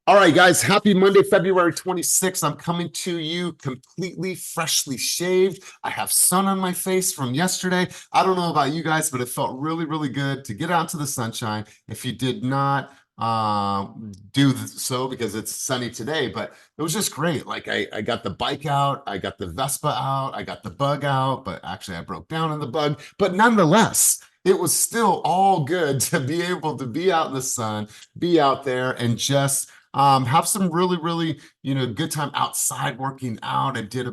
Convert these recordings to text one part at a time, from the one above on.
All right, guys, happy Monday, February 26th. I'm coming to you completely freshly shaved. I have sun on my face from yesterday. I don't know about you guys, but it felt really, really good to get out to the sunshine. If you did not so because it's sunny today, but it was just great. Like I got the bike out, I got the Vespa out, I got the bug out, but actually I broke down on the bug. But nonetheless, it was still all good to be able to be out in the sun, be out there and just have some really, really, good time outside working out. I did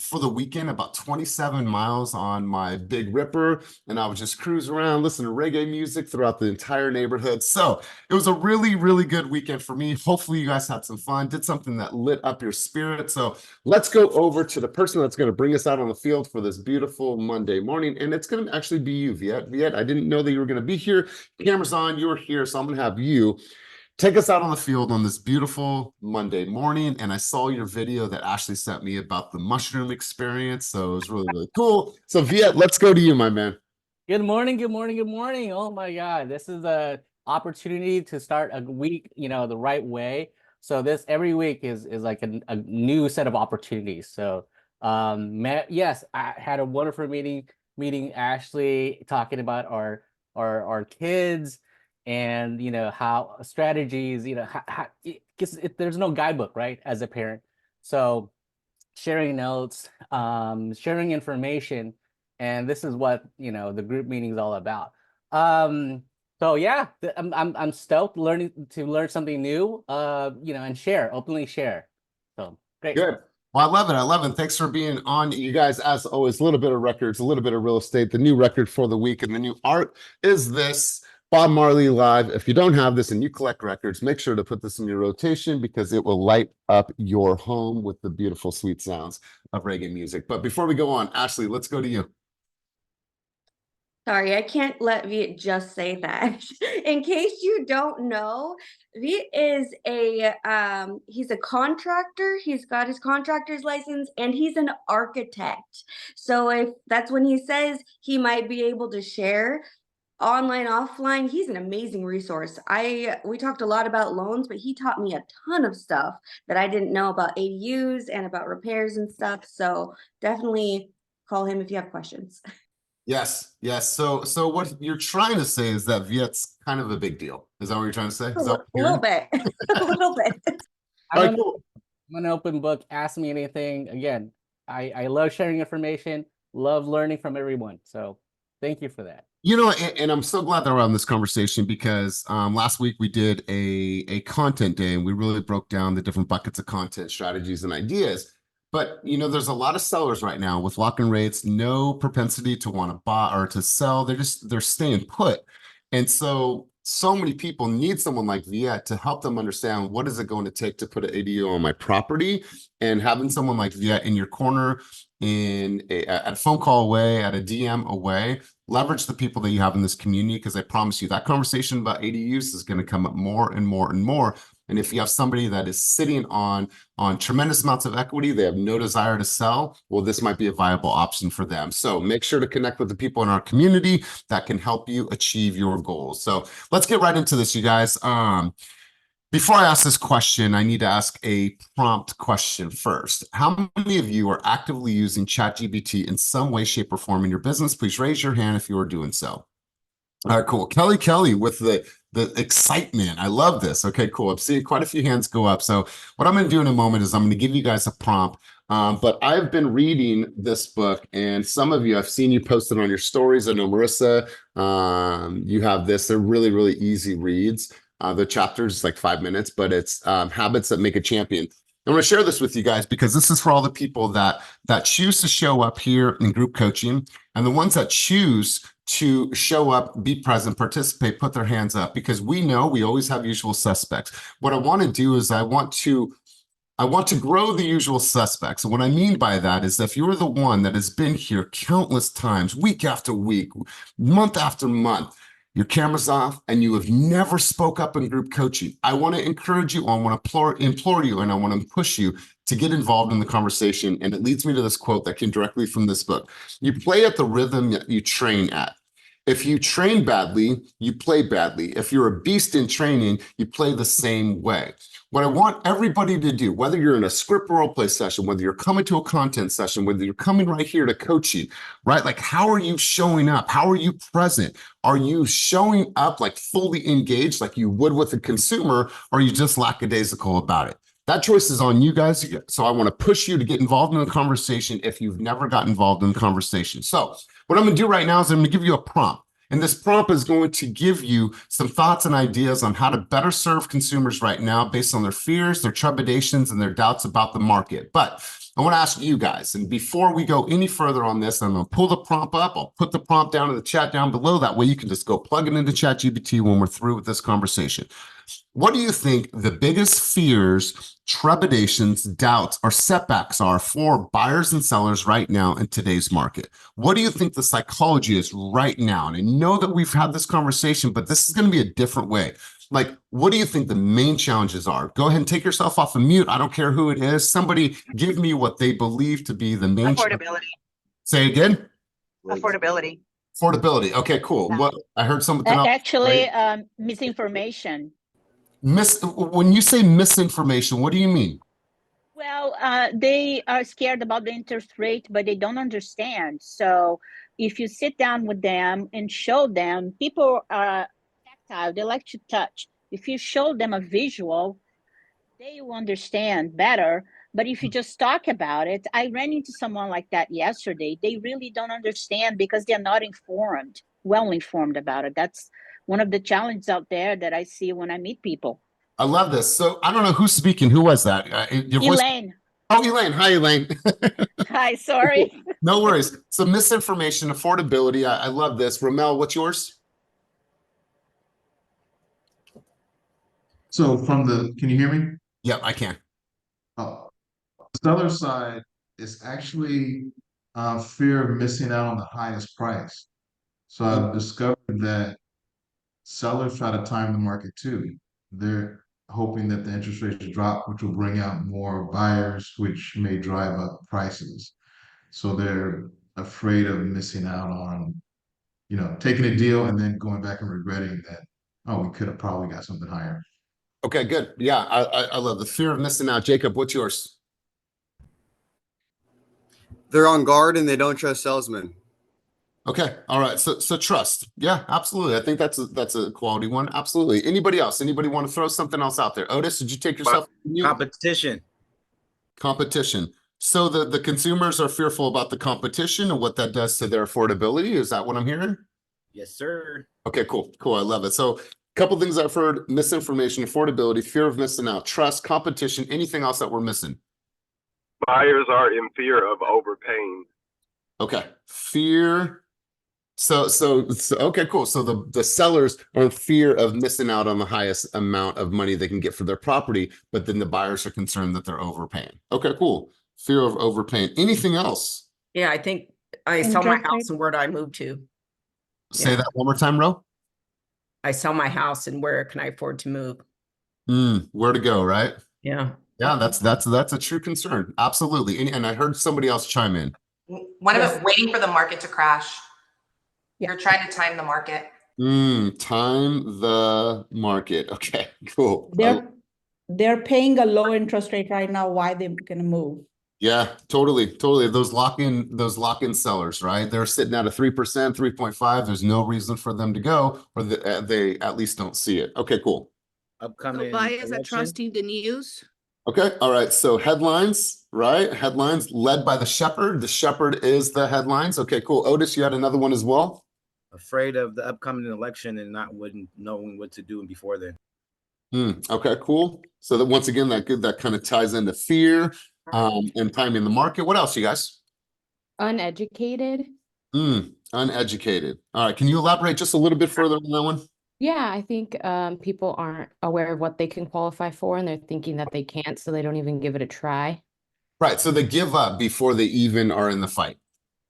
for the weekend, about 27 miles on my Big Ripper, and I would just cruise around, listen to reggae music throughout the entire neighborhood. So it was a really, really good weekend for me. Hopefully you guys had some fun, did something that lit up your spirit. So let's go over to the person that's going to bring us out on the field for this beautiful Monday morning. And it's going to actually be you, Viet. Viet, I didn't know that you were going to be here. Camera's on, you were here. So I'm going to have you take us out on the field on this beautiful Monday morning. And I saw your video that Ashley sent me about the mushroom experience. So it was really, really cool. So Viet, let's go to you, my man. Good morning, good morning, good morning. Oh my God, this is a opportunity to start a week, the right way. So this every week is like a new set of opportunities. So yes, I had a wonderful meeting Ashley, talking about our kids and how strategies, because there's no guidebook, right, as a parent. So sharing notes, sharing information, and this is what the group meeting is all about. So yeah, I'm stoked to learn something new, and openly share. So great. Good. Well, I love it. I love it. Thanks for being on. You guys, as always, a little bit of records, a little bit of real estate. The new record for the week and the new art is this Bob Marley Live. If you don't have this and you collect records, make sure to put this in your rotation because it will light up your home with the beautiful, sweet sounds of reggae music. But before we go on, Ashley, let's go to you. Sorry, I can't let Viet just say that. In case you don't know, Viet is he's a contractor. He's got his contractor's license and he's an architect. So if that's when he says he might be able to share online, offline, he's an amazing resource. We talked a lot about loans, but he taught me a ton of stuff that I didn't know about ADUs and about repairs and stuff. So definitely call him if you have questions. Yes, yes. So what you're trying to say is that Viet's kind of a big deal. Is that what you're trying to say? Is that A little bit. A little bit. Cool. I'm an open book. Ask me anything. Again, I love sharing information, love learning from everyone. So thank you for that. And I'm so glad that we're on this conversation because last week we did a content day and we really broke down the different buckets of content strategies and ideas. But there's a lot of sellers right now with lock-in rates, no propensity to want to buy or to sell. They're staying put. And so many people need someone like Viet to help them understand what is it going to take to put an ADU on my property. And having someone like Viet in your corner, at a phone call away, at a DM away, leverage the people that you have in this community, because I promise you that conversation about ADUs is going to come up more and more and more. And if you have somebody that is sitting on tremendous amounts of equity, they have no desire to sell, well, this might be a viable option for them. So make sure to connect with the people in our community that can help you achieve your goals. So let's get right into this, you guys. Before I ask this question, I need to ask a prompt question first. How many of you are actively using ChatGPT in some way, shape, or form in your business? Please raise your hand if you are doing so. All right, cool. Kelly with the excitement. I love this. Okay, cool. I'm seeing quite a few hands go up. So what I'm going to do in a moment is I'm going to give you guys a prompt. But I've been reading this book, and some of you, I've seen you post it on your stories. I know, Marissa, you have this. They're really, really easy reads. The chapter is like 5 minutes, but it's Habits That Make a Champion. I want to share this with you guys because this is for all the people that choose to show up here in group coaching, and the ones that choose to show up, be present, participate, put their hands up, because we know we always have usual suspects. What I want to do is I want to grow the usual suspects. And what I mean by that is that if you're the one that has been here countless times, week after week, month after month, your camera's off and you have never spoke up in group coaching, I want to encourage you, I want to implore you, and I want to push you to get involved in the conversation. And it leads me to this quote that came directly from this book. You play at the rhythm that you train at. If you train badly, you play badly. If you're a beast in training, you play the same way. What I want everybody to do, whether you're in a script role play session, whether you're coming to a content session, whether you're coming right here to coach you, right? Like, how are you showing up? How are you present? Are you showing up like fully engaged like you would with a consumer, or are you just lackadaisical about it? That choice is on you guys. So I want to push you to get involved in the conversation if you've never got involved in the conversation. So what I'm going to do right now is I'm going to give you a prompt. And this prompt is going to give you some thoughts and ideas on how to better serve consumers right now based on their fears, their trepidations, and their doubts about the market. But I want to ask you guys, and before we go any further on this, I'm going to pull the prompt up. I'll put the prompt down in the chat down below. That way you can just go plug it into ChatGPT when we're through with this conversation. What do you think the biggest fears, trepidations, doubts, or setbacks are for buyers and sellers right now in today's market? What do you think the psychology is right now? And I know that we've had this conversation, but this is going to be a different way. Like, what do you think the main challenges are? Go ahead and take yourself off of mute. I don't care who it is. Somebody give me what they believe to be the main. Affordability. Say again. Affordability. Affordability. Okay, cool. What I heard something else. Actually, misinformation. When you say misinformation, what do you mean? Well, they are scared about the interest rate, but they don't understand. So if you sit down with them and show them, people are tactile, they like to touch. If you show them a visual, they will understand better. But if you just talk about it, I ran into someone like that yesterday. They really don't understand because they're not well informed about it. That's one of the challenges out there that I see when I meet people. I love this. So I don't know who's speaking. Who was that? Your voice... Elaine. Oh, Elaine. Hi, Elaine. Hi, sorry. No worries. So misinformation, affordability. I love this. Ramel, what's yours? So can you hear me? Yep, I can. Oh, the seller side is actually fear of missing out on the highest price. So I've discovered that sellers try to time the market too. They're hoping that the interest rates drop, which will bring out more buyers, which may drive up prices. So they're afraid of missing out on, taking a deal and then going back and regretting that, oh, we could have probably got something higher. Okay, good. Yeah, I love the fear of missing out. Jacob, what's yours? They're on guard and they don't trust salesmen. Okay, all right. So trust. Yeah, absolutely. I think that's a quality one. Absolutely. Anybody else? Anybody want to throw something else out there? Otis, did you take yourself? Competition. Competition. So the consumers are fearful about the competition and what that does to their affordability. Is that what I'm hearing? Yes, sir. Okay, cool. I love it. So a couple things I've heard: misinformation, affordability, fear of missing out, trust, competition. Anything else that we're missing? Buyers are in fear of overpaying. Okay, fear. So okay, cool. So the sellers are in fear of missing out on the highest amount of money they can get for their property, but then the buyers are concerned that they're overpaying. Okay, cool. Fear of overpaying. Anything else? Yeah, I think I sell my house and where do I move to? Say that one more time, Ro. I sell my house and where can I afford to move? Where to go, right? Yeah. Yeah, that's a true concern. Absolutely. And I heard somebody else chime in. One of it, waiting for the market to crash. Yeah. You're trying to time the market. Time the market. Okay, cool. They're paying a low interest rate right now. Why they're gonna move? Yeah, totally. Those lock-in sellers, right? They're sitting at a 3%, 3.5. There's no reason for them to go, or they at least don't see it. Okay, cool. Upcoming. So buyers are election. trusting the news. Okay, all right. So headlines, right? Headlines led by the shepherd. The shepherd is the headlines. Okay, cool. Otis, you had another one as well. Afraid of the upcoming election and not knowing what to do before then. Okay, cool. So that once again, that kind of ties into fear and timing the market. What else, you guys? Uneducated. Uneducated. All right. Can you elaborate just a little bit further on that one? Yeah, I think people aren't aware of what they can qualify for, and they're thinking that they can't, so they don't even give it a try. Right. So they give up before they even are in the fight.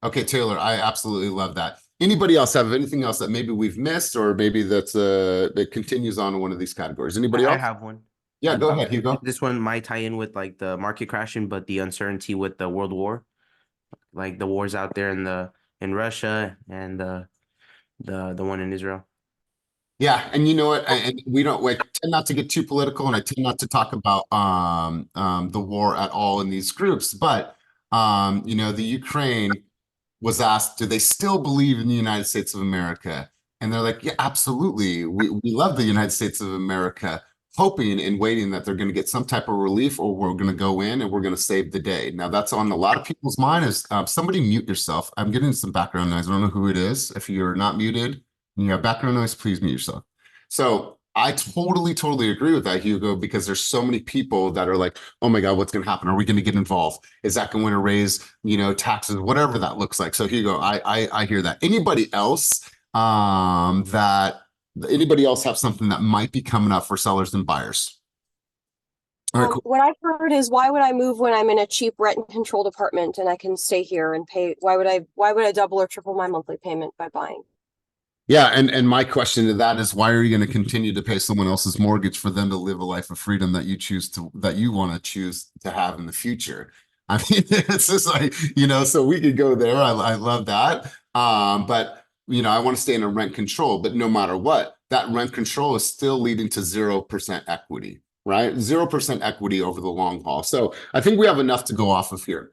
Okay, Taylor, I absolutely love that. Anybody else have anything else that maybe we've missed, or maybe that continues on in one of these categories? Anybody else? I have one. Yeah, go ahead, Hugo. This one might tie in with like the market crashing, but the uncertainty with the world war, like the wars out there in Russia and the one in Israel. Yeah, and you know what? And we don't like tend not to get too political, and I tend not to talk about the war at all in these groups. But you know, the Ukraine was asked, do they still believe in the United States of America? And they're like, yeah, absolutely. We love the United States of America, hoping and waiting that they're going to get some type of relief, or we're going to go in and we're going to save the day. Now that's on a lot of people's mind. Is somebody mute yourself? I'm getting some background noise. I don't know who it is. If you're not muted and you have background noise, please mute yourself. So I totally agree with that, Hugo, because there's so many people that are like, oh my God, what's going to happen? Are we going to get involved? Is that going to raise, you know, taxes, whatever that looks like? So Hugo, I hear that. Anybody else anybody else have something that might be coming up for sellers and buyers? All right, cool. What I've heard is, why would I move when I'm in a cheap rent and controlled apartment and I can stay here and pay? Why would I double or triple my monthly payment by buying? Yeah, and my question to that is, why are you going to continue to pay someone else's mortgage for them to live a life of freedom that you want to choose to have in the future? I mean, it's just like, you know, so we could go there. I love that. But you know, I want to stay in a rent control, but no matter what, that rent control is still leading to 0% equity, right? 0% equity over the long haul. So I think we have enough to go off of here.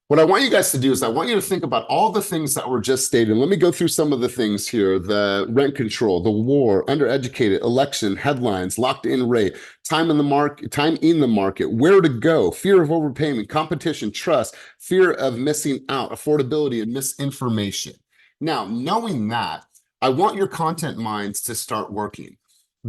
What I want you guys to do is I want you to think about all the things that were just stated. Let me go through some of the things here: the rent control, the war, undereducated, election, headlines, locked in rate, time in the market, where to go, fear of overpayment, competition, trust, fear of missing out, affordability, and misinformation. Now, knowing that, I want your content minds to start working.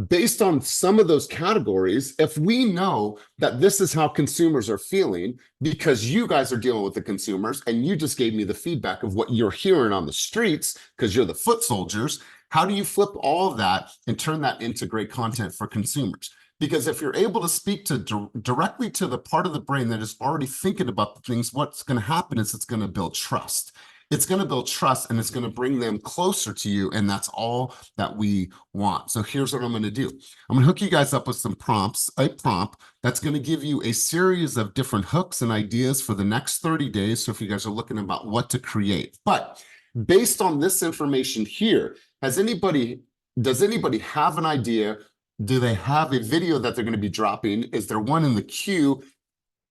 Based on some of those categories, if we know that this is how consumers are feeling, because you guys are dealing with the consumers and you just gave me the feedback of what you're hearing on the streets because you're the foot soldiers, how do you flip all of that and turn that into great content for consumers? Because if you're able to speak to directly to the part of the brain that is already thinking about the things, what's going to happen is it's going to build trust. It's going to build trust, and it's going to bring them closer to you. And that's all that we want. So here's what I'm going to do. I'm going to hook you guys up with some prompts, a prompt that's going to give you a series of different hooks and ideas for the next 30 days. So if you guys are looking about what to create, but based on this information here, does anybody have an idea? Do they have a video that they're going to be dropping? Is there one in the queue?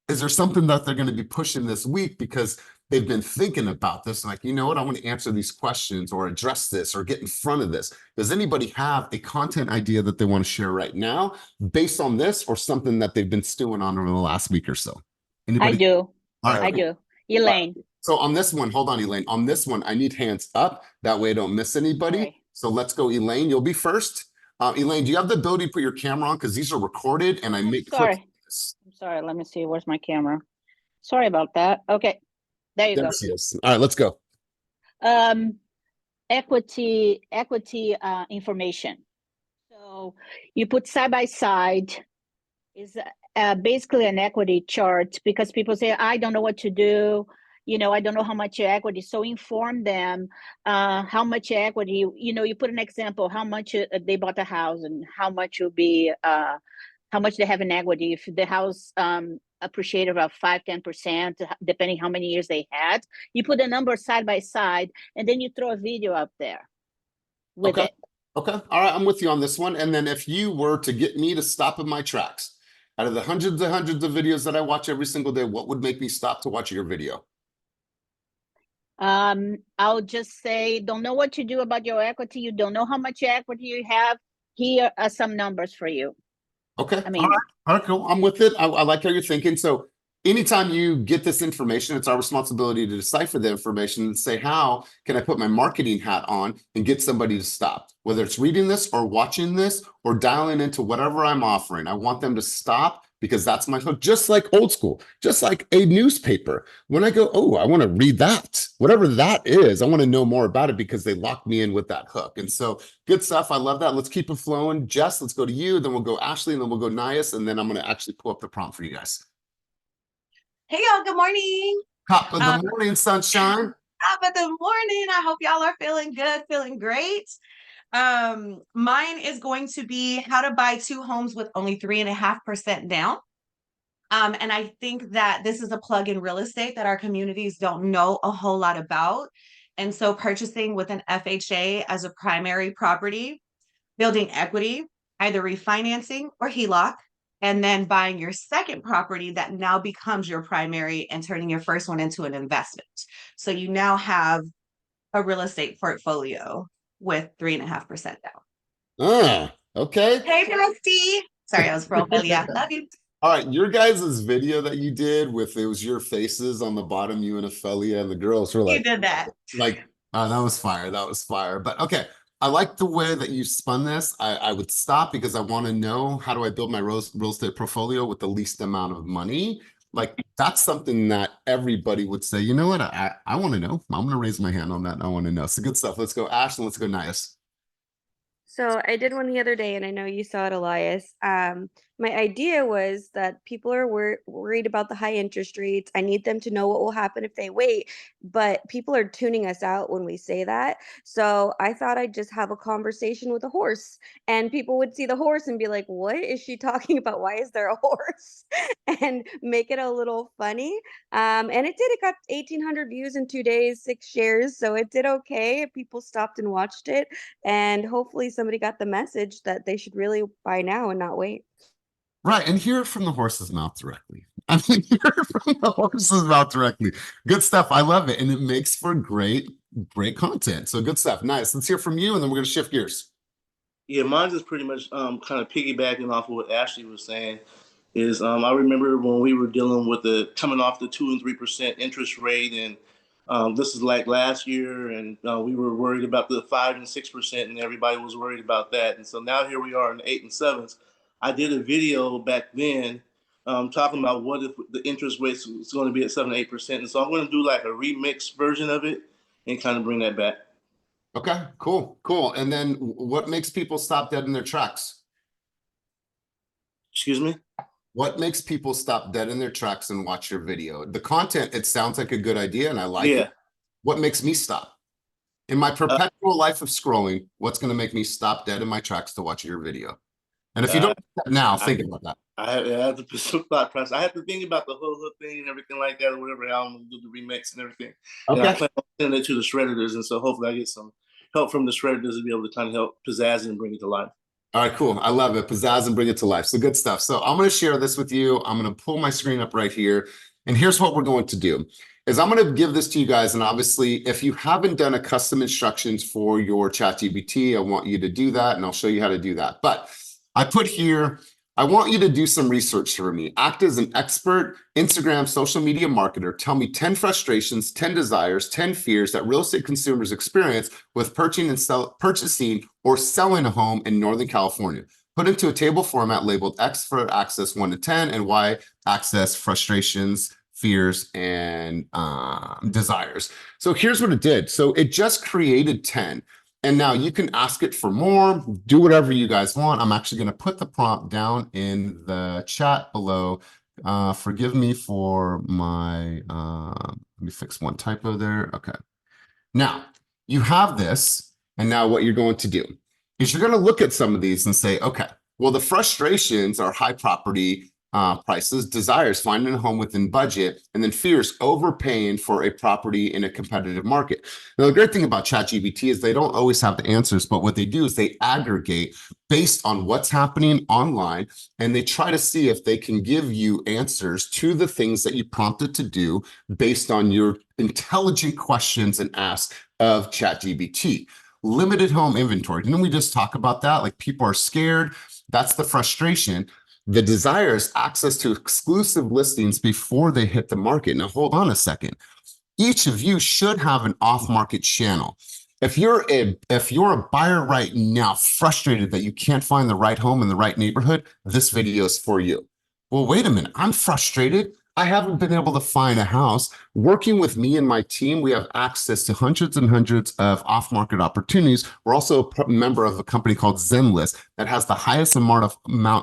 Is there something that they're going to be pushing this week because they've been thinking about this? Like, you know what, I want to answer these questions or address this or get in front of this. Does anybody have a content idea that they want to share right now based on this, or something that they've been stewing on over the last week or so? Anybody? I do. All right, I cool. do. Elaine. So on this one, hold on, Elaine. On this one, I need hands up. That way I don't miss anybody. Okay. So let's go, Elaine. You'll be first. Elaine, do you have the ability to put your camera on? Because these are recorded and I make clips. I'm sorry. Let me see. Where's my camera? Sorry about that. Okay. There you go. She is. All right, let's go. Equity information. So you put side by side is basically an equity chart, because people say, I don't know what to do. You know, I don't know how much equity. So inform them how much equity, you know, you put an example, how much they bought a house and how much will be, how much they have in equity. If the house appreciated about 5-10%, depending how many years they had, you put a number side by side, and then you throw a video up there with it. Okay. All right. I'm with you on this one. And then if you were to get me to stop in my tracks, out of the hundreds and hundreds of videos that I watch every single day, what would make me stop to watch your video? I'll just say, don't know what to do about your equity. You don't know how much equity you have. Here are some numbers for you. Okay. I mean, all right, cool. I'm with it. I like how you're thinking. So anytime you get this information, it's our responsibility to decipher the information and say, how can I put my marketing hat on and get somebody to stop? Whether it's reading this or watching this or dialing into whatever I'm offering, I want them to stop, because that's my hook. Just like old school, just like a newspaper. When I go, oh, I want to read that, whatever that is, I want to know more about it, because they locked me in with that hook. And so good stuff. I love that. Let's keep it flowing. Jess, let's go to you. Then we'll go Ashley, and then we'll go Nias. And then I'm going to actually pull up the prompt for you guys. Hey, y'all. Good morning. Top of the morning, sunshine. Top of the morning. I hope y'all are feeling good, feeling great. Mine is going to be how to buy 2 homes with only 3.5% down. And I think that this is a plug in real estate that our communities don't know a whole lot about. And so purchasing with an FHA as a primary property, building equity, either refinancing or HELOC, and then buying your second property that now becomes your primary and turning your first one into an investment. So you now have a real estate portfolio with 3.5% down. Okay. Hey, bestie. Sorry, I was pro yeah. Love you. All right, your guys' video that you did with it was your faces on the bottom, you and Ophelia, and the girls were You like, did that. that was fire. That was fire. But okay, I like the way that you spun this. I would stop because I want to know, how do I build my real estate portfolio with the least amount of money? Like, that's something that everybody would say, you know what? I want to know. I'm going to raise my hand on that. I want to know. So good stuff. Let's go, Ash, and let's go, Nias. So I did one the other day, and I know you saw it, Elias. My idea was that people are worried about the high interest rates. I need them to know what will happen if they wait, but people are tuning us out when we say that. So I thought I'd just have a conversation with a horse, and people would see the horse and be like, "What is she talking about? Why is there a horse?" and make it a little funny. And it did. It got 1,800 views in 2 days, 6 shares, so it did okay. People stopped and watched it, and hopefully somebody got the message that they should really buy now and not wait. Right, and hear it from the horse's mouth directly. I mean, hear it from the horse's mouth directly. Good stuff. I love it, and it makes for great content. So good stuff. Nice. Let's hear from you, and then we're going to shift gears. Yeah, mine's is pretty much kind of piggybacking off of what Ashley was saying. Is I remember when we were dealing with coming off the 2 and 3% interest rate, and this is like last year, and we were worried about the 5 and 6%, and everybody was worried about that. And so now here we are in the 8 and 7s. I did a video back then talking about what if the interest rate is going to be at 7 8%. And so I'm going to do like a remix version of it and kind of bring that back. Okay, cool. And then what makes people stop dead in their tracks? Excuse me? What makes people stop dead in their tracks and watch your video? The content, it sounds like a good idea, and I like it. What makes me stop? In my perpetual life of scrolling, what's going to make me stop dead in my tracks to watch your video? And if you don't do that now, think about that. I have to put some thought process. I have to think about the whole thing and everything like that, or whatever, how I'm going to do the remix and everything. Okay. And I plan on sending it to the shredders, and so hopefully I get some help from the shredders to be able to kind of help pizzazz and bring it to life. All right, cool. I love it. Pizzazz and bring it to life. So good stuff. So I'm going to share this with you. I'm going to pull my screen up right here. And here's what we're going to do is I'm going to give this to you guys. And obviously, if you haven't done a custom instructions for your ChatGPT, I want you to do that. And I'll show you how to do that. But I put here, I want you to do some research for me. Act as an expert Instagram social media marketer. Tell me 10 frustrations, 10 desires, 10 fears that real estate consumers experience with purchasing or selling a home in Northern California. Put into a table format labeled X for access 1 to 10 and Y access frustrations, fears, and desires. So here's what it did. So it just created 10. And now you can ask it for more, do whatever you guys want. I'm actually going to put the prompt down in the chat below. Forgive me for my, let me fix one typo there. Okay. Now you have this. And now what you're going to do is you're going to look at some of these and say, okay, well, the frustrations are high property prices, desires, finding a home within budget, and then fears, overpaying for a property in a competitive market. Now, the great thing about ChatGPT is they don't always have the answers, but what they do is they aggregate based on what's happening online, and they try to see if they can give you answers to the things that you prompted to do based on your intelligent questions and asks of ChatGPT. Limited home inventory. Didn't we just talk about that? Like, people are scared. That's the frustration. The desire is access to exclusive listings before they hit the market. Now, hold on a second. Each of you should have an off-market channel. If you're a buyer right now, frustrated that you can't find the right home in the right neighborhood, this video is for you. Well, wait a minute. I'm frustrated. I haven't been able to find a house. Working with me and my team, we have access to hundreds and hundreds of off-market opportunities. We're also a member of a company called Zenlist that has the highest amount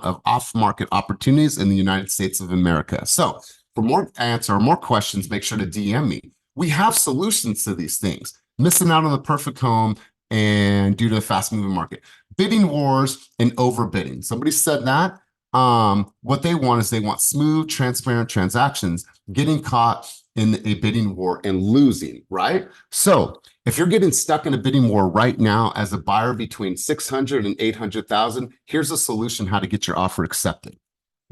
of off-market opportunities in the United States of America. So for more answer or more questions, make sure to DM me. We have solutions to these things. Missing out on the perfect home and due to the fast-moving market. Bidding wars and overbidding. Somebody said that. What they want is they want smooth, transparent transactions. Getting caught in a bidding war and losing, right? So if you're getting stuck in a bidding war right now as a buyer between 600 and 800,000, here's a solution how to get your offer accepted.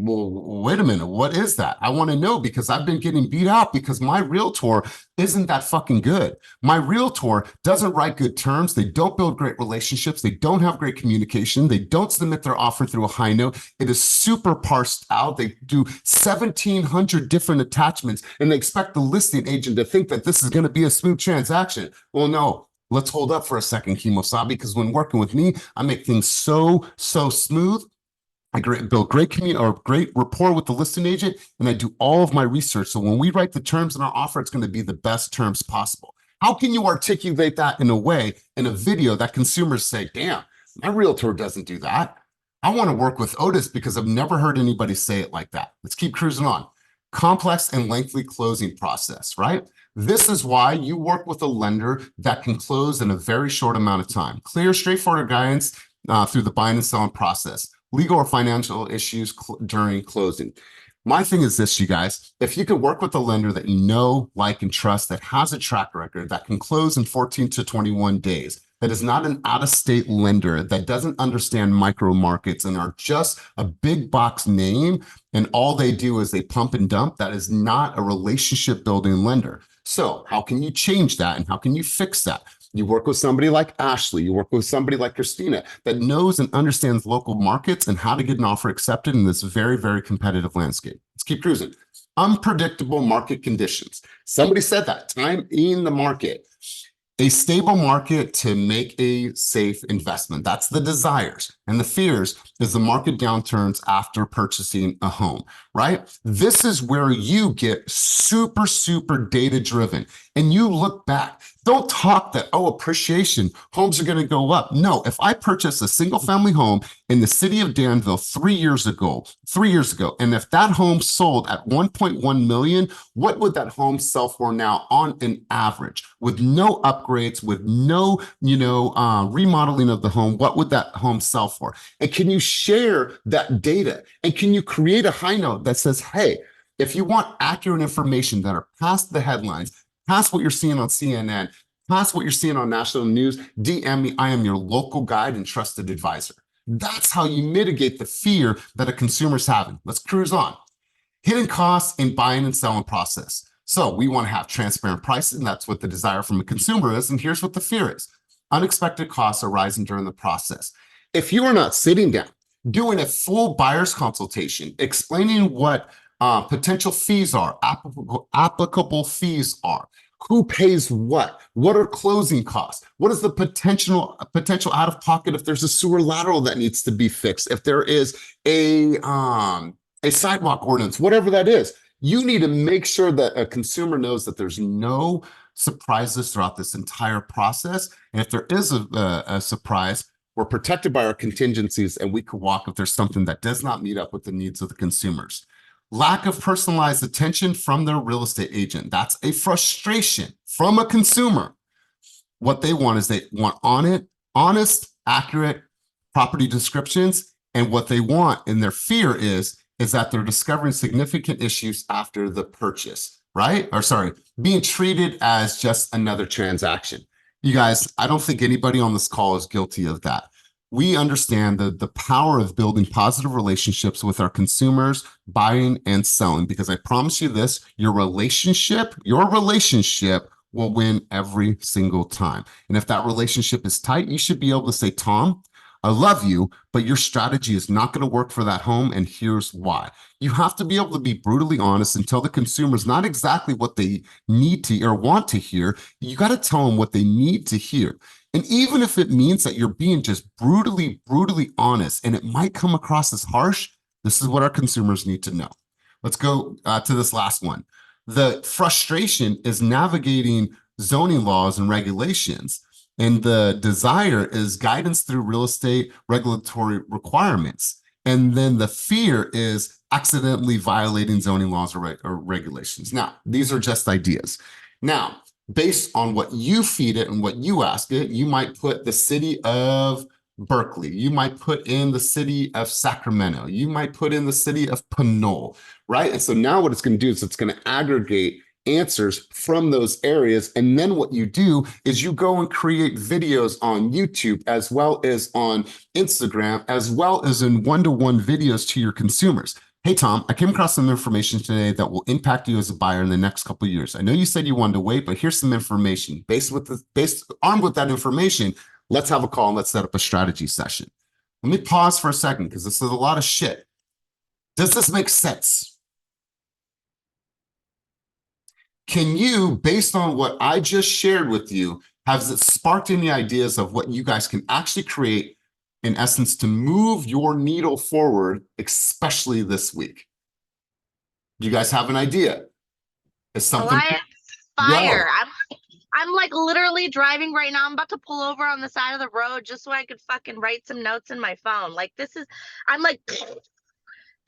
Well, wait a minute, what is that? I want to know because I've been getting beat out because my realtor isn't that fucking good. My realtor doesn't write good terms. They don't build great relationships. They don't have great communication. They don't submit their offer through a high note. It is super parsed out. They do 1,700 different attachments and they expect the listing agent to think that this is going to be a smooth transaction. Well, no. Let's hold up for a second, Kimosabi, because when working with me, I make things so smooth. I build great great rapport with the listing agent, and I do all of my research. So when we write the terms in our offer, it's going to be the best terms possible. How can you articulate that in a way, in a video that consumers say, damn, my realtor doesn't do that. I want to work with Otis because I've never heard anybody say it like that. Let's keep cruising on. Complex and lengthy closing process, right? This is why you work with a lender that can close in a very short amount of time. Clear, straightforward guidance through the buying and selling process. Legal or financial issues during closing. My thing is this, you guys, if you could work with a lender that you know, like, and trust, that has a track record, that can close in 14 to 21 days, that is not an out-of-state lender, that doesn't understand micro markets and are just a big box name, and all they do is they pump and dump, that is not a relationship building lender. So how can you change that and how can you fix that? You work with somebody like Ashley, you work with somebody like Christina that knows and understands local markets and how to get an offer accepted in this very, very competitive landscape. Let's keep cruising. Unpredictable market conditions. Somebody said that, time in the market. A stable market to make a safe investment. That's the desires. And the fears is the market downturns after purchasing a home, right? This is where you get super data driven and you look back. Don't talk that, oh, appreciation, homes are going to go up. No, if I purchase a single family home in the city of Danville 3 years ago, and if that home sold at 1.1 million, what would that home sell for now on an average with no upgrades, with no, remodeling of the home? What would that home sell for? And can you share that data? And can you create a high note that says, hey, if you want accurate information that are past the headlines, past what you're seeing on CNN, past what you're seeing on national news, DM me. I am your local guide and trusted advisor. That's how you mitigate the fear that a consumer's having. Let's cruise on. Hidden costs in buying and selling process. So we want to have transparent pricing. That's what the desire from a consumer is. And here's what the fear is. Unexpected costs arising during the process. If you are not sitting down, doing a full buyer's consultation, explaining what potential fees are, applicable fees are, who pays what are closing costs, what is the potential out of pocket if there's a sewer lateral that needs to be fixed, if there is a sidewalk ordinance, whatever that is, you need to make sure that a consumer knows that there's no surprises throughout this entire process. And if there is a surprise, we're protected by our contingencies and we could walk if there's something that does not meet up with the needs of the consumers. Lack of personalized attention from their real estate agent. That's a frustration from a consumer. What they want is they want honest, accurate property descriptions. And what they want and their fear is that they're discovering significant issues after the purchase, right? Or sorry, being treated as just another transaction. You guys, I don't think anybody on this call is guilty of that. We understand the power of building positive relationships with our consumers, buying and selling, because I promise you this, your relationship will win every single time. And if that relationship is tight, you should be able to say, Tom, I love you, but your strategy is not going to work for that home. And here's why. You have to be able to be brutally honest and tell the consumers not exactly what they need to or want to hear. You got to tell them what they need to hear. And even if it means that you're being just brutally honest and it might come across as harsh, this is what our consumers need to know. Let's go to this last one. The frustration is navigating zoning laws and regulations. And the desire is guidance through real estate regulatory requirements. And then the fear is accidentally violating zoning laws or regulations. Now, these are just ideas. Now, based on what you feed it and what you ask it, you might put the city of Berkeley, you might put in the city of Sacramento, you might put in the city of Pinole, right? And so now what it's going to do is it's going to aggregate answers from those areas. And then what you do is you go and create videos on YouTube, as well as on Instagram, as well as in one-to-one videos to your consumers. Hey, Tom, I came across some information today that will impact you as a buyer in the next couple of years. I know you said you wanted to wait, but here's some information. Armed with that information, let's have a call and let's set up a strategy session. Let me pause for a second because this is a lot of shit. Does this make sense? Can you, based on what I just shared with you, has it sparked any ideas of what you guys can actually create, in essence, to move your needle forward, especially this week? Do you guys have an idea? Is something Elias, fire. I'm like literally driving right now. I'm about to pull over on the side of the road just so I could fucking write some notes in my phone. Like I'm like,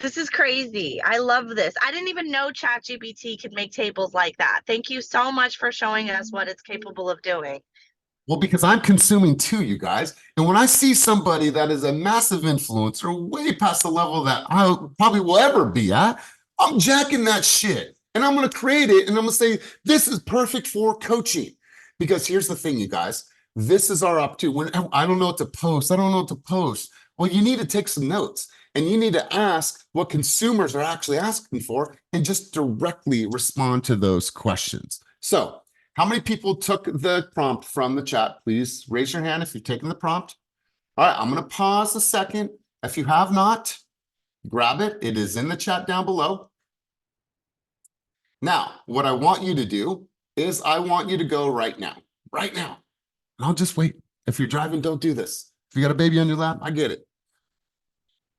this is crazy. I love this. I didn't even know ChatGPT could make tables like that. Thank you so much for showing us what it's capable of doing. Well, because I'm consuming too, you guys. And when I see somebody that is a massive influencer, way past the level that I probably will ever be at, I'm jacking that shit. And I'm going to create it and I'm going to say, this is perfect for coaching. Because here's the thing, you guys. This is our opportunity. When I don't know what to post, I don't know what to post. Well, you need to take some notes and you need to ask what consumers are actually asking for and just directly respond to those questions. So, how many people took the prompt from the chat? Please raise your hand if you've taken the prompt. All right, I'm going to pause a second. If you have not, grab it. It is in the chat down below. Now, what I want you to do is I want you to go right now. And I'll just wait. If you're driving, don't do this. If you got a baby on your lap, I get it.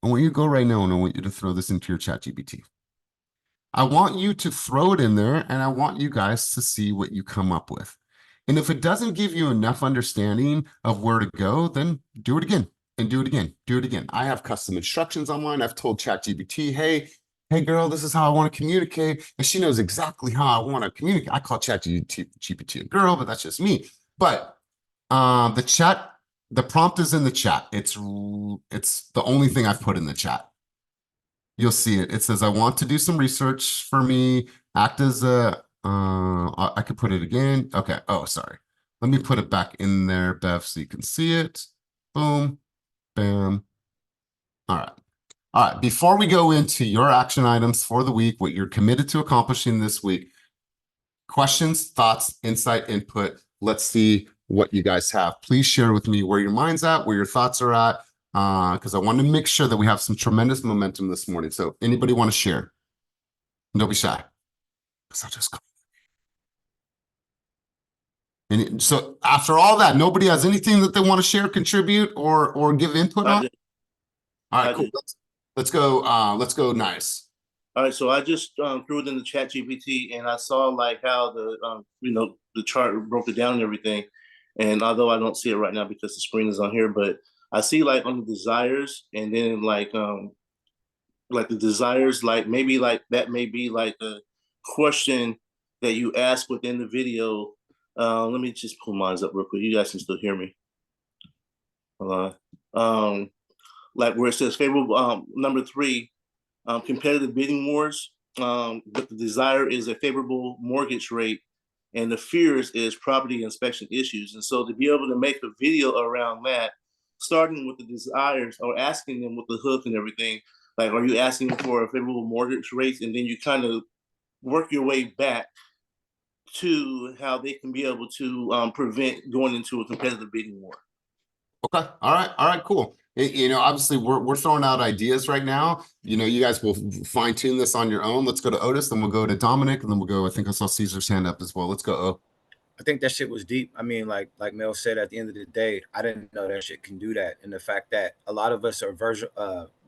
I want you to go right now and I want you to throw this into your ChatGPT. I want you to throw it in there and I want you guys to see what you come up with. And if it doesn't give you enough understanding of where to go, then do it again and do it again, do it again. I have custom instructions online. I've told ChatGPT, hey girl, this is how I want to communicate. And she knows exactly how I want to communicate. I call ChatGPT a girl, but that's just me. But the prompt is in the chat. It's the only thing I've put in the chat. You'll see it. It says, I want to do some research for me, act as a, I could put it again. Okay. Oh, sorry. Let me put it back in there, Bev, so you can see it. Boom, bam. All right. All right. Before we go into your action items for the week, what you're committed to accomplishing this week, questions, thoughts, insight, input. Let's see what you guys have. Please share with me where your mind's at, where your thoughts are at, because I want to make sure that we have some tremendous momentum this morning. So anybody want to share? Don't be shy. Because I'll just go. And so after all that, nobody has anything that they want to share, contribute, or give input on? All right, cool. Let's go, nice. All right, so I just threw it in the chat GPT and I saw like how the the chart broke it down and everything. And although I don't see it right now because the screen is on here, but I see like on the desires and then like the desires, like maybe like that may be like a question that you ask within the video. Let me just pull mine up real quick. You guys can still hear me. Hold on. Like where it says favorable, number 3, competitive bidding wars, but the desire is a favorable mortgage rate and the fears is property inspection issues. And so to be able to make a video around that, starting with the desires or asking them with the hook and everything, like, are you asking for a favorable mortgage rate? And then you kind of work your way back to how they can be able to prevent going into a competitive bidding war. Okay. All right, cool. Obviously we're throwing out ideas right now. You guys will fine tune this on your own. Let's go to Otis, then we'll go to Dominic, and then we'll go, I think I saw Caesar's hand up as well. Let's go, O. I think that shit was deep. I mean, like Mel said, at the end of the day, I didn't know that shit can do that. And the fact that a lot of us are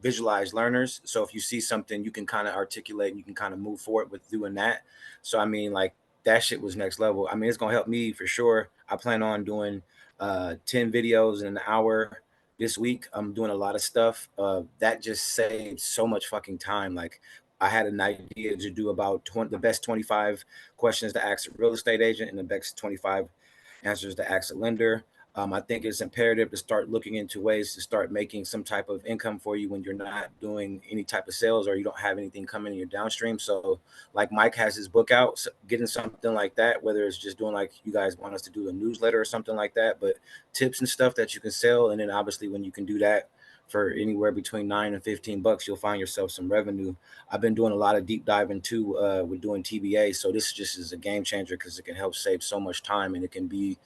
visualized learners. So if you see something, you can kind of articulate and you can kind of move forward with doing that. So, I mean, like that shit was next level. I mean, it's going to help me for sure. I plan on doing 10 videos in an hour this week. I'm doing a lot of stuff. That just saved so much fucking time. Like I had an idea to do about the best 25 questions to ask a real estate agent and the best 25 answers to ask a lender. I think it's imperative to start looking into ways to start making some type of income for you when you're not doing any type of sales or you don't have anything coming in your downstream. So like Mike has his book out, so getting something like that, whether it's just doing like you guys want us to do a newsletter or something like that, but tips and stuff that you can sell. And then obviously when you can do that for anywhere between $9 and $15, you'll find yourself some revenue. I've been doing a lot of deep diving too with doing TBA. So this just is a game changer because it can help save so much time, and it can be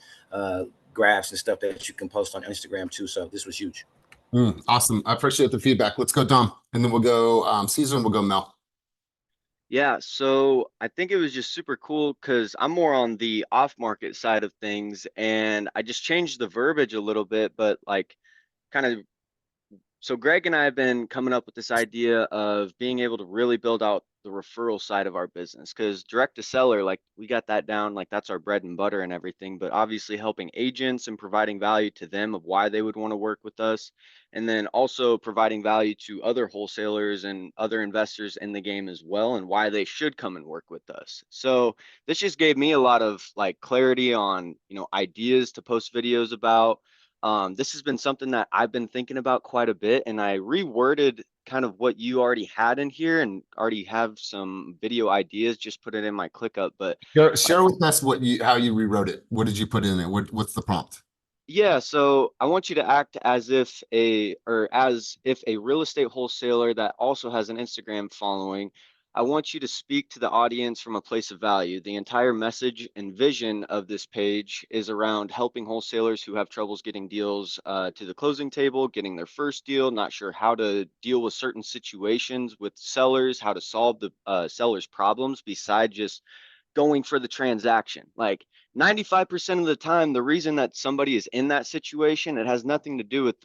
graphs and stuff that you can post on Instagram too. So this was huge. Awesome. I appreciate the feedback. Let's go Dom, and then we'll go Caesar, and we'll go Mel. Yeah, so I think it was just super cool because I'm more on the off market side of things, and I just changed the verbiage a little bit, but like kind of. So Greg and I have been coming up with this idea of being able to really build out the referral side of our business, because direct to seller, like we got that down, like that's our bread and butter and everything, but obviously helping agents and providing value to them of why they would want to work with us. And then also providing value to other wholesalers and other investors in the game as well, and why they should come and work with us. So this just gave me a lot of like clarity on, ideas to post videos about. This has been something that I've been thinking about quite a bit, and I reworded kind of what you already had in here and already have some video ideas, just put it in my ClickUp. But Share with us how you rewrote it. What did you put in it? What's the prompt? yeah, so I want you to act as if a real estate wholesaler that also has an Instagram following. I want you to speak to the audience from a place of value. The entire message and vision of this page is around helping wholesalers who have troubles getting deals to the closing table, getting their first deal, not sure how to deal with certain situations with sellers, how to solve the seller's problems besides just going for the transaction. Like 95% of the time, the reason that somebody is in that situation, it has nothing to do with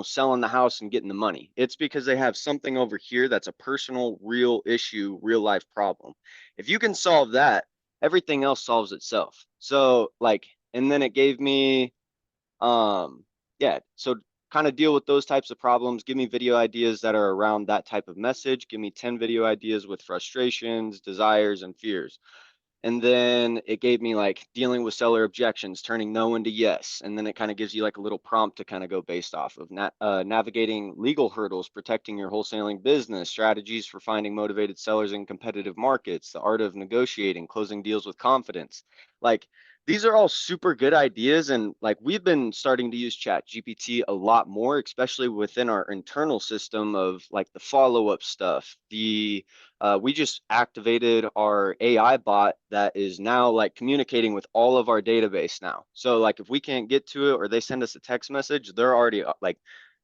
selling the house and getting the money. It's because they have something over here that's a personal, real issue, real life problem. If you can solve that, everything else solves itself. So and then it gave me, so kind of deal with those types of problems. Give me video ideas that are around that type of message. Give me 10 video ideas with frustrations, desires, and fears. And then it gave me like dealing with seller objections, turning no into yes. And then it kind of gives you like a little prompt to kind of go based off of navigating legal hurdles, protecting your wholesaling business, strategies for finding motivated sellers in competitive markets, the art of negotiating, closing deals with confidence. Like these are all super good ideas. And like we've been starting to use Chat GPT a lot more, especially within our internal system of like the follow-up stuff. We just activated our AI bot that is now like communicating with all of our database now. So like if we can't get to it or they send us a text message, they're already like,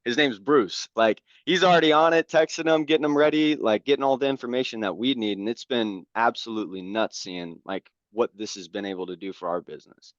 his name's Bruce. Like he's already on it, texting them, getting them ready, like getting all the information that we need. And it's been absolutely nuts seeing like what this has been able to do for our business.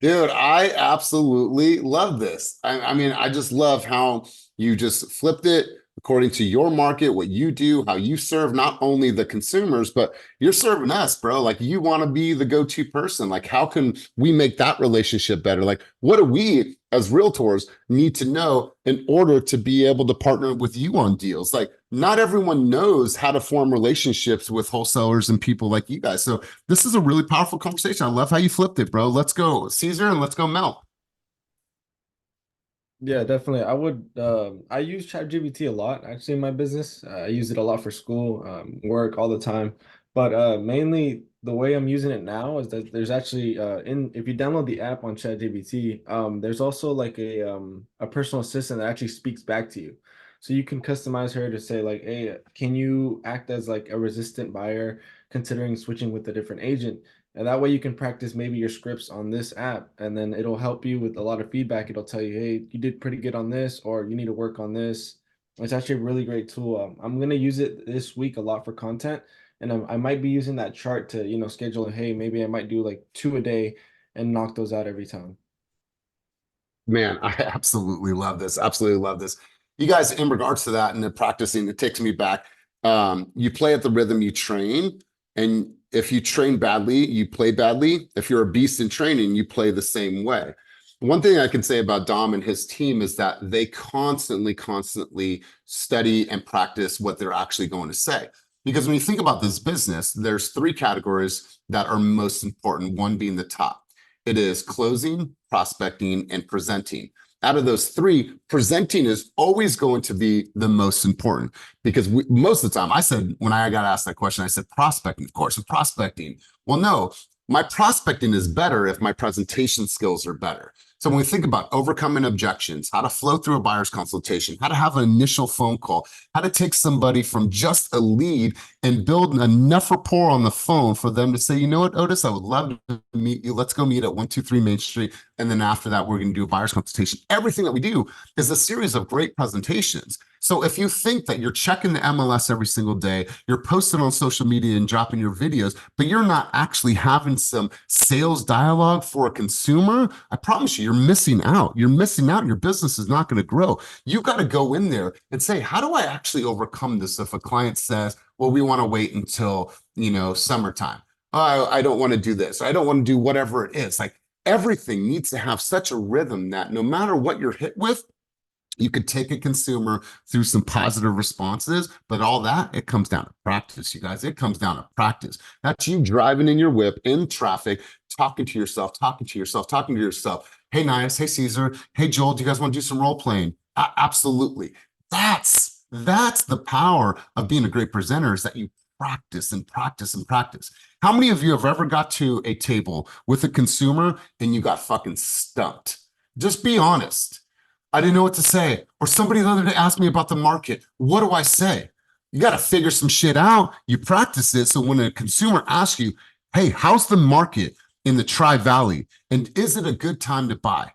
Dude, I absolutely love this. I mean, I just love how you just flipped it according to your market, what you do, how you serve not only the consumers, but you're serving us, bro. Like you want to be the go-to person. Like how can we make that relationship better? Like what do we as realtors need to know in order to be able to partner with you on deals? Like not everyone knows how to form relationships with wholesalers and people like you guys. So this is a really powerful conversation. I love how you flipped it, bro. Let's go Caesar and let's go Mel. Yeah, definitely. I use ChatGPT a lot actually in my business. I use it a lot for school, work all the time. But mainly the way I'm using it now is that there's actually if you download the app on ChatGPT, there's also like a personal assistant that actually speaks back to you. So you can customize her to say like, hey, can you act as like a resistant buyer considering switching with a different agent? And that way you can practice maybe your scripts on this app, and then it'll help you with a lot of feedback. It'll tell you, hey, you did pretty good on this, or you need to work on this. It's actually a really great tool. I'm going to use it this week a lot for content. And I might be using that chart to, schedule, hey, maybe I might do like 2 a day and knock those out every time. Man, I absolutely love this. Absolutely love this. You guys, in regards to that and the practicing, it takes me back. You play at the rhythm you train. And if you train badly, you play badly. If you're a beast in training, you play the same way. One thing I can say about Dom and his team is that they constantly study and practice what they're actually going to say. Because when you think about this business, there's 3 categories that are most important, one being the top. It is closing, prospecting, and presenting. Out of those three, presenting is always going to be the most important because most of the time, I said, when I got asked that question, I said prospecting, of course, and prospecting. Well, no, my prospecting is better if my presentation skills are better. So when we think about overcoming objections, how to flow through a buyer's consultation, how to have an initial phone call, how to take somebody from just a lead and build enough rapport on the phone for them to say, you know what, Otis, I would love to meet you. Let's go meet at 123 Main Street. And then after that, we're going to do a buyer's consultation. Everything that we do is a series of great presentations. So if you think that you're checking the MLS every single day, you're posting on social media and dropping your videos, but you're not actually having some sales dialogue for a consumer, I promise you, you're missing out. You're missing out. Your business is not going to grow. You got to go in there and say, how do I actually overcome this if a client says, well, we want to wait until, summertime. I don't want to do this. I don't want to do whatever it is. Like everything needs to have such a rhythm that no matter what you're hit with, you could take a consumer through some positive responses, but all that, it comes down to practice, you guys. It comes down to practice. That's you driving in your whip in traffic, talking to yourself, talking to yourself, talking to yourself. Hey, Nias. Hey, Caesar. Hey, Joel. Do you guys want to do some role playing? Absolutely. That's the power of being a great presenter, is that you practice and practice and practice. How many of you have ever got to a table with a consumer and you got fucking stumped? Just be honest. I didn't know what to say. Or somebody the other day asked me about the market. What do I say? You got to figure some shit out. You practice it. So when a consumer asks you, hey, how's the market in the Tri-Valley? And is it a good time to buy?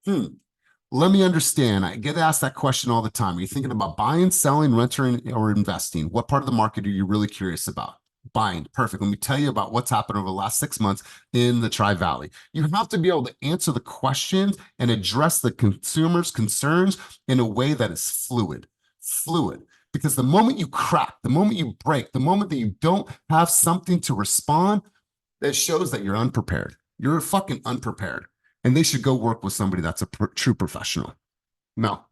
Let me understand. I get asked that question all the time. Are you thinking about buying, selling, renting, or investing? What part of the market are you really curious about? Buying. Perfect. Let me tell you about what's happened over the last 6 months in the Tri-Valley. You have to be able to answer the questions and address the consumer's concerns in a way that is fluid. Because the moment you crack, the moment you break, the moment that you don't have something to respond, that shows that you're unprepared. You're fucking unprepared. And they should go work with somebody that's a true professional. Mel.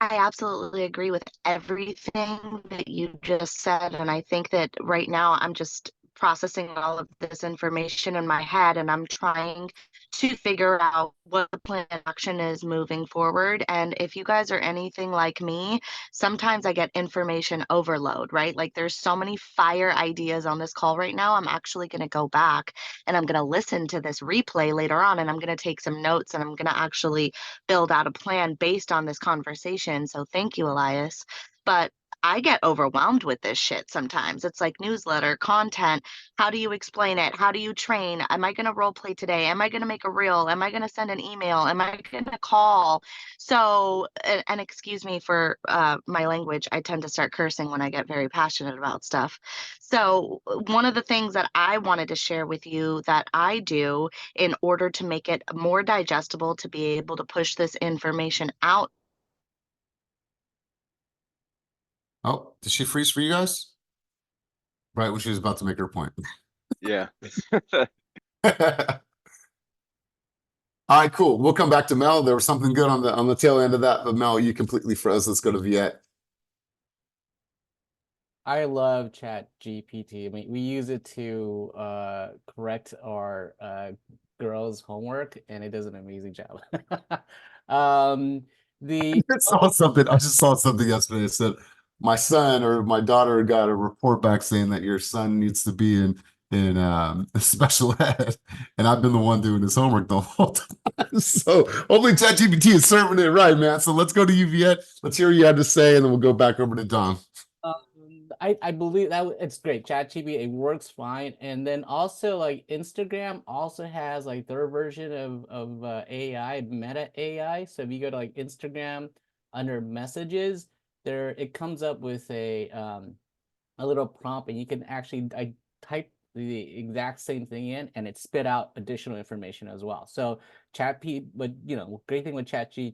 I absolutely agree with everything that you just said. And I think that right now I'm just processing all of this information in my head and I'm trying to figure out what the plan of action is moving forward. And if you guys are anything like me, sometimes I get information overload, right? Like there's so many fire ideas on this call right now. I'm actually going to go back and I'm going to listen to this replay later on and I'm going to take some notes and I'm going to actually build out a plan based on this conversation. So thank you, Elias. But I get overwhelmed with this shit sometimes. It's like newsletter, content. How do you explain it? How do you train? Am I going to role play today? Am I going to make a reel? Am I going to send an email? Am I going to call? So, and excuse me for my language. I tend to start cursing when I get very passionate about stuff. So one of the things that I wanted to share with you that I do in order to make it more digestible, to be able to push this information out. Oh, did she freeze for you guys? Right when she was about to make her point. Yeah. All right, cool. We'll come back to Mel. There was something good on the tail end of that, but Mel, you completely froze. Let's go to Viet. I love Chat GPT. I mean, we use it to correct our girls' homework, and it does an amazing job. I just saw something yesterday. It said my son or my daughter got a report back saying that your son needs to be in special ed, and I've been the one doing his homework the whole time. So hopefully ChatGPT is serving it right, man. So let's go to you, Viet. Let's hear what you had to say, and then we'll go back over to Dom. I believe that it's great. ChatGPT, it works fine. And then also like Instagram also has like their version of AI, Meta AI. So if you go to like Instagram under messages, there it comes up with a little prompt and you can actually type the exact same thing in and it spit out additional information as well. So but great thing with GPT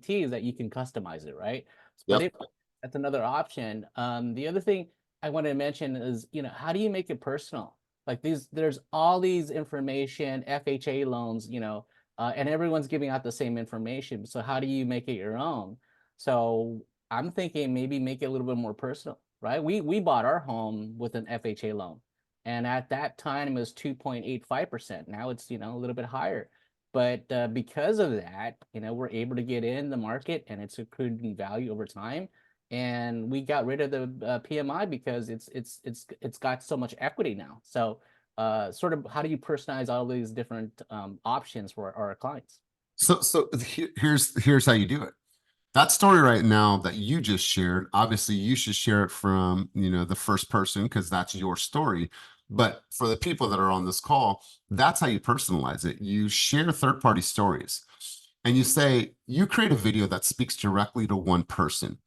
is that you can customize it, right? Yep. But that's another option. The other thing I want to mention is, how do you make it personal? Like there's all these information, FHA loans, and everyone's giving out the same information. So how do you make it your own? So I'm thinking maybe make it a little bit more personal, right? We bought our home with an FHA loan. And at that time, it was 2.85%. Now it's, a little bit higher. But because of that, we're able to get in the market and it's accrued in value over time. And we got rid of the PMI because it's got so much equity now. So sort of how do you personalize all these different options for our clients? So here's how you do it. That story right now that you just shared, obviously you should share it from, the first person because that's your story. But for the people that are on this call, that's how you personalize it. You share third-party stories and you say, you create a video that speaks directly to one person.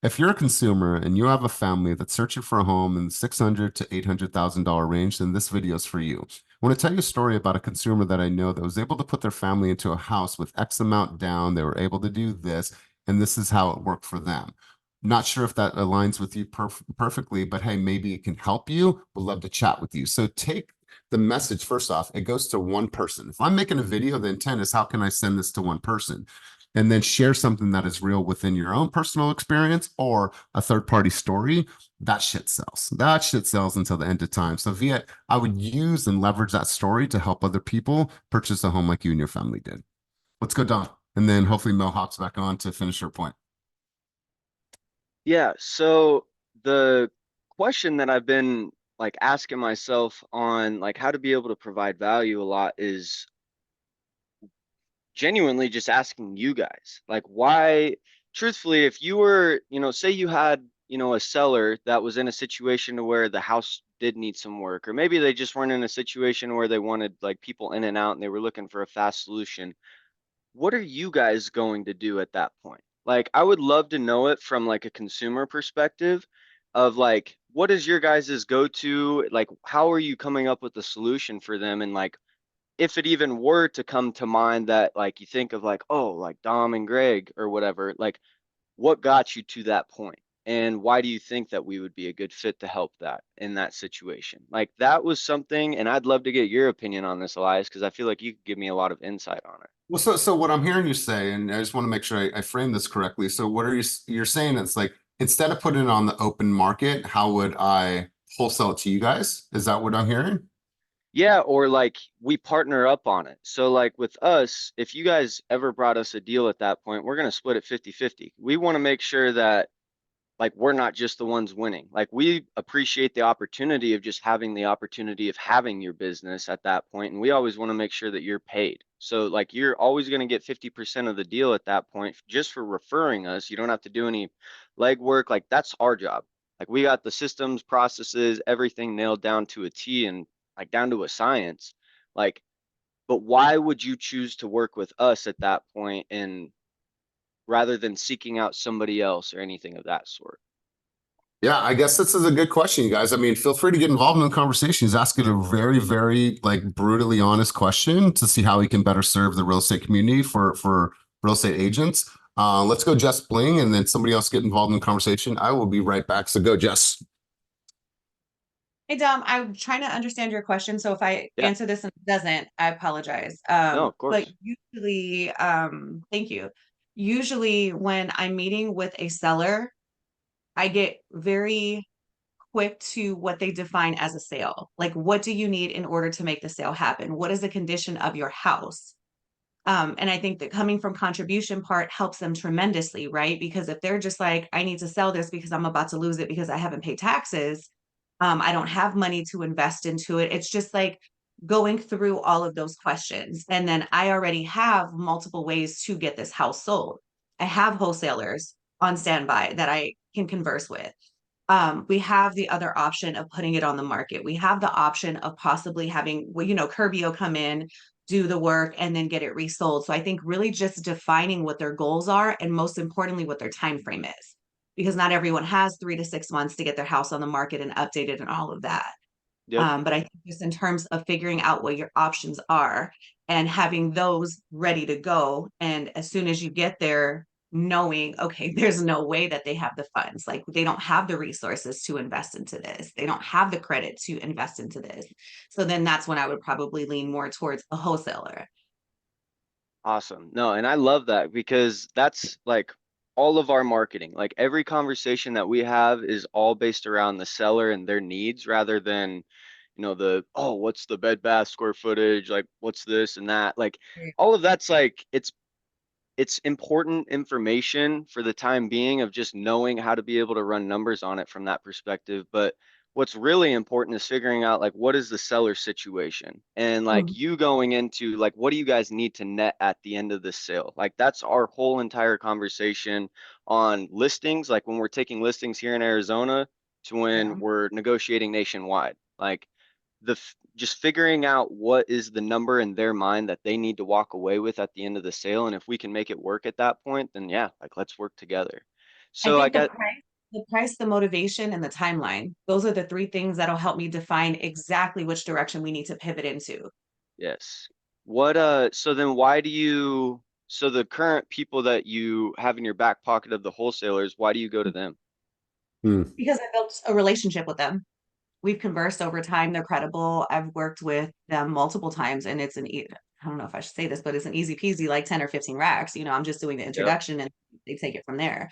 If you're a consumer and you have a family that's searching for a home in the $600,000 to $800,000 range, then this video is for you. I want to tell you a story about a consumer that I know that was able to put their family into a house with X amount down. They were able to do this, and this is how it worked for them. Not sure if that aligns with you perfectly, but hey, maybe it can help you. We'd love to chat with you. So take the message first off, it goes to one person. If I'm making a video, the intent is how can I send this to one person? And then share something that is real within your own personal experience or a third-party story. That shit sells. That shit sells until the end of time. So Viet, I would use and leverage that story to help other people purchase a home like you and your family did. Let's go, Don. And then hopefully Mel hops back on to finish her point. Yeah, so the question that I've been like asking myself on like how to be able to provide value a lot is genuinely just asking you guys, like why, truthfully, if you were, say you had, a seller that was in a situation where the house did need some work, or maybe they just weren't in a situation where they wanted like people in and out and they were looking for a fast solution. What are you guys going to do at that point? Like, I would love to know it from like a consumer perspective of like, what is your guys's go-to? Like, how are you coming up with a solution for them? And like, if it even were to come to mind that like you think of like, oh, like Dom and Greg or whatever, like what got you to that point? And why do you think that we would be a good fit to help that in that situation? Like that was something, and I'd love to get your opinion on this, Elias, because I feel like you could give me a lot of insight on it. Well, so what I'm hearing you say, and I just want to make sure I frame this correctly. So what are you're saying it's like, instead of putting it on the open market, how would I wholesale it to you guys? Is that what I'm hearing? Yeah, or like we partner up on it. So like with us, if you guys ever brought us a deal at that point, we're going to split it 50-50. We want to make sure that like we're not just the ones winning. Like we appreciate the opportunity of just having the opportunity of having your business at that point, and we always want to make sure that you're paid. So like you're always going to get 50% of the deal at that point just for referring us. You don't have to do any legwork. Like that's our job. Like we got the systems, processes, everything nailed down to a T and like down to a science. Like, but why would you choose to work with us at that point and rather than seeking out somebody else or anything of that sort? Yeah, I guess this is a good question, you guys. I mean, feel free to get involved in the conversation. He's asking a very, very like brutally honest question to see how he can better serve the real estate community for real estate agents. Let's go, Jess Bling, and then somebody else get involved in the conversation. I will be right back. So go, Jess. Hey Dom, I'm trying to understand your question. So if I answer this and it doesn't, I apologize. No, of But course. usually, thank you. Usually when I'm meeting with a seller, I get very quick to what they define as a sale. Like, what do you need in order to make the sale happen? What is the condition of your house? And I think that coming from contribution part helps them tremendously, right? Because if they're just like, I need to sell this because I'm about to lose it because I haven't paid taxes, I don't have money to invest into it. It's just like going through all of those questions. And then I already have multiple ways to get this house sold. I have wholesalers on standby that I can converse with. We have the other option of putting it on the market. We have the option of possibly having, well, Curbio come in, do the work, and then get it resold. So I think really just defining what their goals are, and most importantly, what their time frame is, because not everyone has 3 to 6 months to get their house on the market and updated and all of that. Yep. But I think just in terms of figuring out what your options are and having those ready to go, and as soon as you get there, knowing, okay, there's no way that they have the funds, like they don't have the resources to invest into this, they don't have the credit to invest into this. So then that's when I would probably lean more towards a wholesaler. Awesome. No, and I love that because that's like all of our marketing. Like every conversation that we have is all based around the seller and their needs rather than, you know, what's the bed bath square footage? Like, what's this and that? Like, all of that's like, it's important information for the time being of just knowing how to be able to run numbers on it from that perspective. But what's really important is figuring out like what is the seller situation and like you going into like what do you guys need to net at the end of the sale? Like that's our whole entire conversation on listings, like when we're taking listings here in Arizona to when we're negotiating nationwide. Like just figuring out what is the number in their mind that they need to walk away with at the end of the sale. And if we can make it work at that point, then yeah, like let's work together. So I think the price, the motivation, and the timeline. Those are the three things that'll help me define exactly which direction we need to pivot into. Yes. So then so the current people that you have in your back pocket of the wholesalers, why do you go to them? Because I built a relationship with them. We've conversed over time. They're credible. I've worked with them multiple times, and it's I don't know if I should say this, but it's an easy peasy, like 10 or 15 racks. You know, I'm just doing the introduction and they take it from there.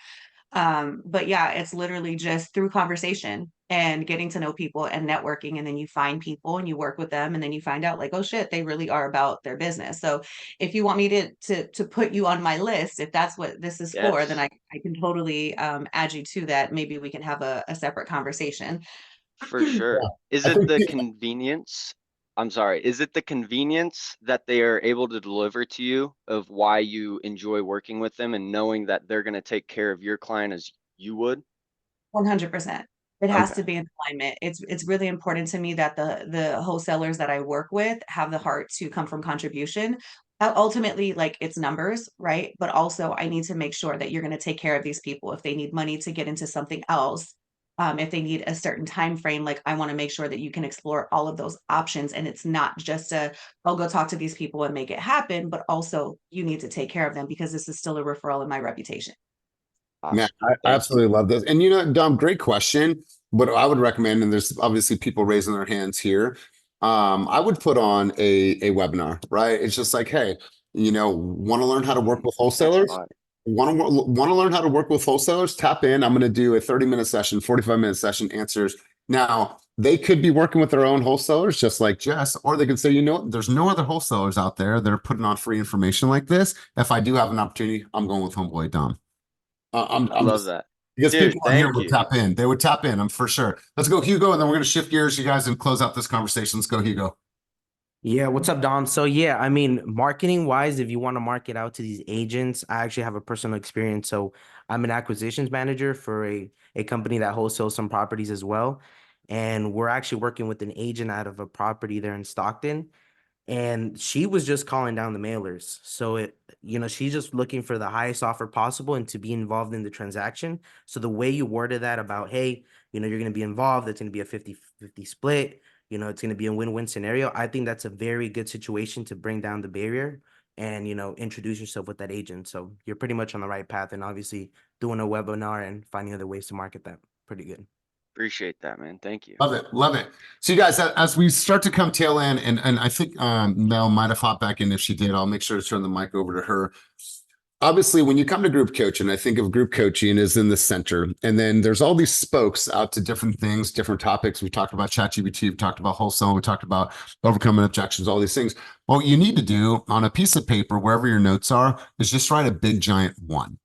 But yeah, it's literally just through conversation and getting to know people and networking. And then you find people and you work with them and then you find out like, oh shit, they really are about their business. So if you want me to put you on my list, if that's what this is for, then I can totally add you to that. Maybe we can have a separate conversation. For sure. Is it the convenience? I'm sorry. Is it the convenience that they are able to deliver to you of why you enjoy working with them and knowing that they're going to take care of your client as you would? 100%. It has to be in alignment. It's really important to me that the wholesalers that I work with have the heart to come from contribution. Ultimately, like it's numbers, right? But also I need to make sure that you're going to take care of these people. If they need money to get into something else, if they need a certain time frame, like I want to make sure that you can explore all of those options. And it's not just I'll go talk to these people and make it happen, but also you need to take care of them because this is still a referral in my reputation. Yeah, I absolutely love this. And you know, Dom, great question. What I would recommend, and there's obviously people raising their hands here. I would put on a webinar, right? It's just like, hey, you know, want to learn how to work with wholesalers? Want to learn how to work with wholesalers? Tap in. I'm going to do a 30-minute session, 45-minute session answers. Now, they could be working with their own wholesalers, just like Jess, or they could say, you know what, there's no other wholesalers out there that are putting on free information like this. If I do have an opportunity, I'm going with Homeboy Dom. I love that. Because Dude, people on here thank would you. tap in. They would tap in, I'm for sure. Let's go, Hugo, and then we're going to shift gears, you guys, and close out this conversation. Let's go, Hugo. Yeah, what's up, Dom? So yeah, I mean, marketing wise, if you want to market out to these agents, I actually have a personal experience. So I'm an acquisitions manager for a company that wholesales some properties as well. And we're actually working with an agent out of a property there in Stockton. And she was just calling down the mailers. So she's just looking for the highest offer possible and to be involved in the transaction. So the way you worded that about, hey, you're going to be involved, it's going to be a 50-50 split, it's going to be a win-win scenario. I think that's a very good situation to bring down the barrier and, introduce yourself with that agent. So you're pretty much on the right path and obviously doing a webinar and finding other ways to market that. Pretty good. Appreciate that, man. Thank you. Love it. Love it. So you guys, as we start to come tail end, and I think Mel might have hopped back in. If she did, I'll make sure to turn the mic over to her. Obviously, when you come to group coaching, I think of group coaching as in the center. And then there's all these spokes out to different things, different topics. We talked about ChatGPT, we talked about wholesale, we talked about overcoming objections, all these things. What you need to do on a piece of paper, wherever your notes are, is just write a big giant one.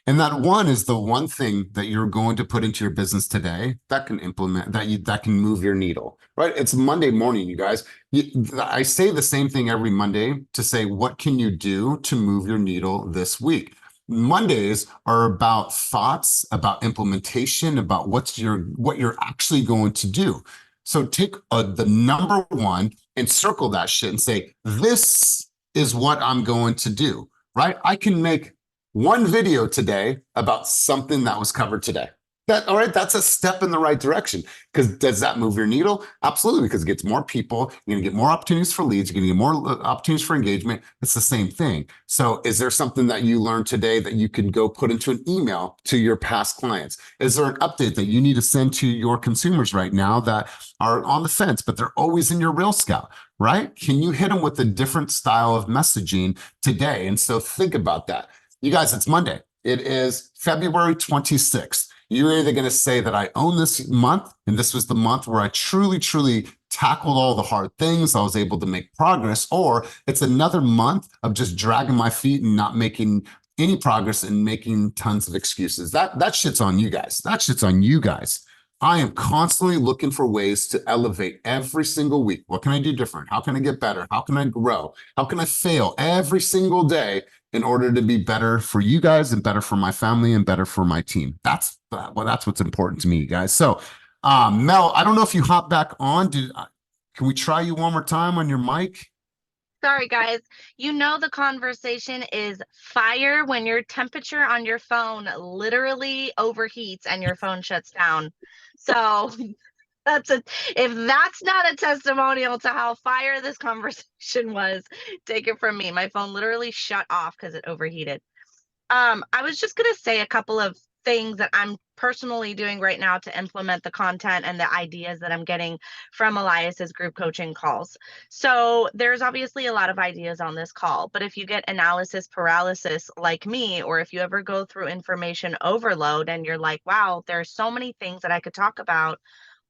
And that one is the one thing that you're going to put into your business today that can implement, that can move your needle, right? It's Monday morning, you guys. I say the same thing every Monday to say, what can you do to move your needle this week? Mondays are about thoughts, about implementation, about what you're actually going to do. So take the number one and circle that shit and say, this is what I'm going to do, right? I can make one video today about something that was covered today. All right, that's a step in the right direction. Because does that move your needle? Absolutely, because it gets more people. You're going to get more opportunities for leads. You're going to get more opportunities for engagement. It's the same thing. So is there something that you learned today that you can go put into an email to your past clients? Is there an update that you need to send to your consumers right now that are on the fence, but they're always in your Real Scout, right? Can you hit them with a different style of messaging today? And so think about that. You guys, it's Monday. It is February 26th. You're either going to say that I own this month, and this was the month where I truly, truly tackled all the hard things. I was able to make progress, or it's another month of just dragging my feet and not making any progress and making tons of excuses. That shit's on you guys. That shit's on you guys. I am constantly looking for ways to elevate every single week. What can I do different? How can I get better? How can I grow? How can I fail every single day in order to be better for you guys and better for my family and better for my team? That's what's important to me, guys. So, Mel, I don't know if you hop back on. Can we try you one more time on your mic? Sorry, guys. You know the conversation is fire when your temperature on your phone literally overheats and your phone shuts down. So if that's not a testimonial to how fire this conversation was, take it from me. My phone literally shut off because it overheated. I was just gonna say a couple of things that I'm personally doing right now to implement the content and the ideas that I'm getting from Elias's group coaching calls. So there's obviously a lot of ideas on this call, but if you get analysis paralysis like me, or if you ever go through information overload and you're like, wow, there's so many things that I could talk about,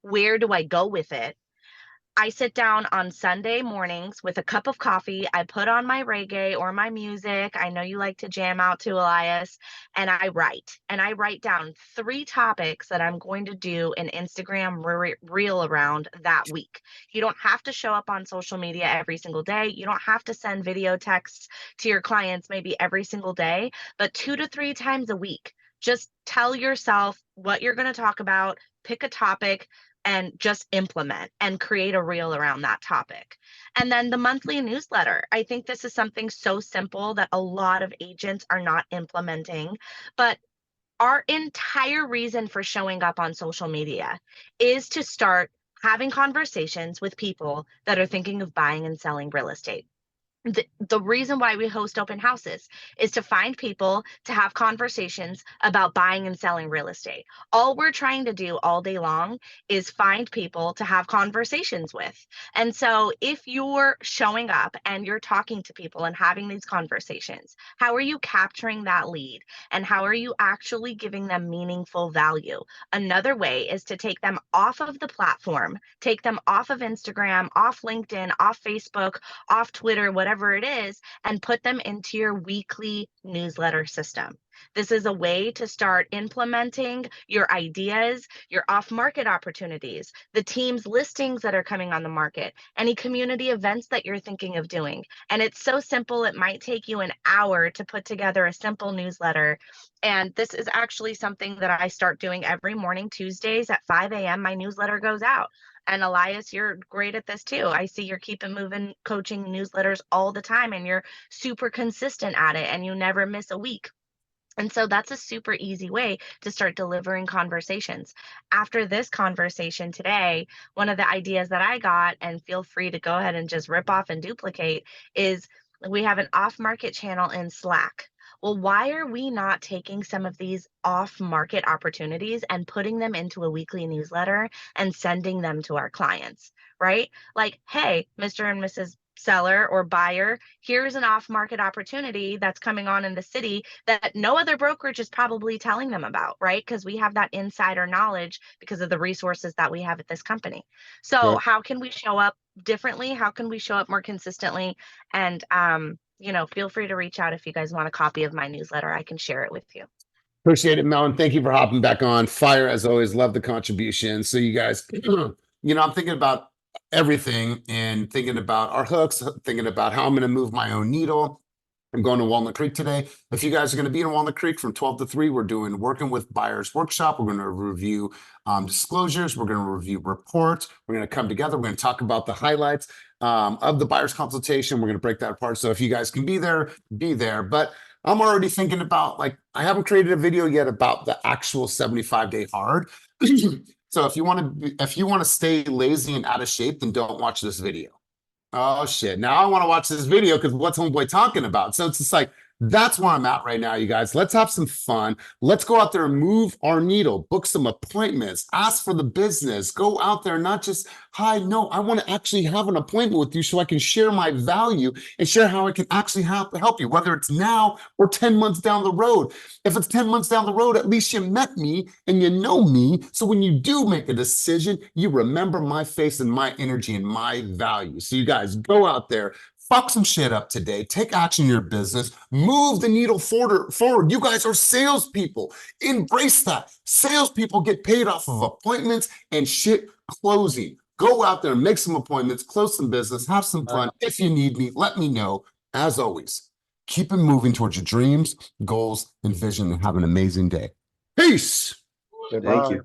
where do I go with it? I sit down on Sunday mornings with a cup of coffee. I put on my reggae or my music. I know you like to jam out to, Elias, and I write. And I write down 3 topics that I'm going to do an Instagram reel around that week. You don't have to show up on social media every single day. You don't have to send video texts to your clients maybe every single day, but 2 to 3 times a week. Just tell yourself what you're going to talk about, pick a topic, and just implement and create a reel around that topic. And then the monthly newsletter. I think this is something so simple that a lot of agents are not implementing, but our entire reason for showing up on social media is to start having conversations with people that are thinking of buying and selling real estate. The reason why we host open houses is to find people to have conversations about buying and selling real estate. All we're trying to do all day long is find people to have conversations with. And so if you're showing up and you're talking to people and having these conversations, how are you capturing that lead? And how are you actually giving them meaningful value? Another way is to take them off of the platform, take them off of Instagram, off LinkedIn, off Facebook, off Twitter, whatever it is, and put them into your weekly newsletter system. This is a way to start implementing your ideas, your off-market opportunities, the team's listings that are coming on the market, any community events that you're thinking of doing. And it's so simple, it might take you an hour to put together a simple newsletter. And this is actually something that I start doing every morning, Tuesdays at 5 a.m. My newsletter goes out. And Elias, you're great at this too. I see you're keeping moving coaching newsletters all the time, and you're super consistent at it, and you never miss a week. And so that's a super easy way to start delivering conversations. After this conversation today, one of the ideas that I got, and feel free to go ahead and just rip off and duplicate, is we have an off-market channel in Slack. Well, why are we not taking some of these off-market opportunities and putting them into a weekly newsletter and sending them to our clients, right? Like, hey, Mr. and Mrs. Seller or buyer, here's an off-market opportunity that's coming on in the city that no other brokerage is probably telling them about, right? Because we have that insider knowledge because of the resources that we have at this company. So how can we show up differently? How can we show up more consistently? And feel free to reach out if you guys want a copy of my newsletter. I can share it with you. Appreciate it, Mel. Thank you for hopping back on. Fire, as always. Love the contribution. So you guys, I'm thinking about everything and thinking about our hooks, thinking about how I'm going to move my own needle. I'm going to Walnut Creek today. If you guys are going to be in Walnut Creek from 12 to 3, we're doing Working with Buyers workshop. We're going to review disclosures. We're going to review reports. We're going to come together. We're going to talk about the highlights of the buyer's consultation. We're going to break that apart. So if you guys can be there, be there. But I'm already thinking about, I haven't created a video yet about the actual 75-day hard. So if you want to stay lazy and out of shape, then don't watch this video. Oh shit. Now I want to watch this video because what's homeboy talking about? So it's just like, That's where I'm at right now, you guys. Let's have some fun. Let's go out there and move our needle, book some appointments, ask for the business, go out there, not just, hi, no, I want to actually have an appointment with you so I can share my value and share how I can actually help you, whether it's now or 10 months down the road. If it's 10 months down the road, at least you met me and you know me. So when you do make a decision, you remember my face and my energy and my value. So you guys go out there, fuck some shit up today. Take action in your business. Move the needle forward. You guys are salespeople. Embrace that. Salespeople get paid off of appointments and shit closing. Go out there and make some appointments, close some business, have some fun. If you need me, let me know. As always, keep it moving towards your dreams, goals, and vision, and have an amazing day. Peace. Thank you.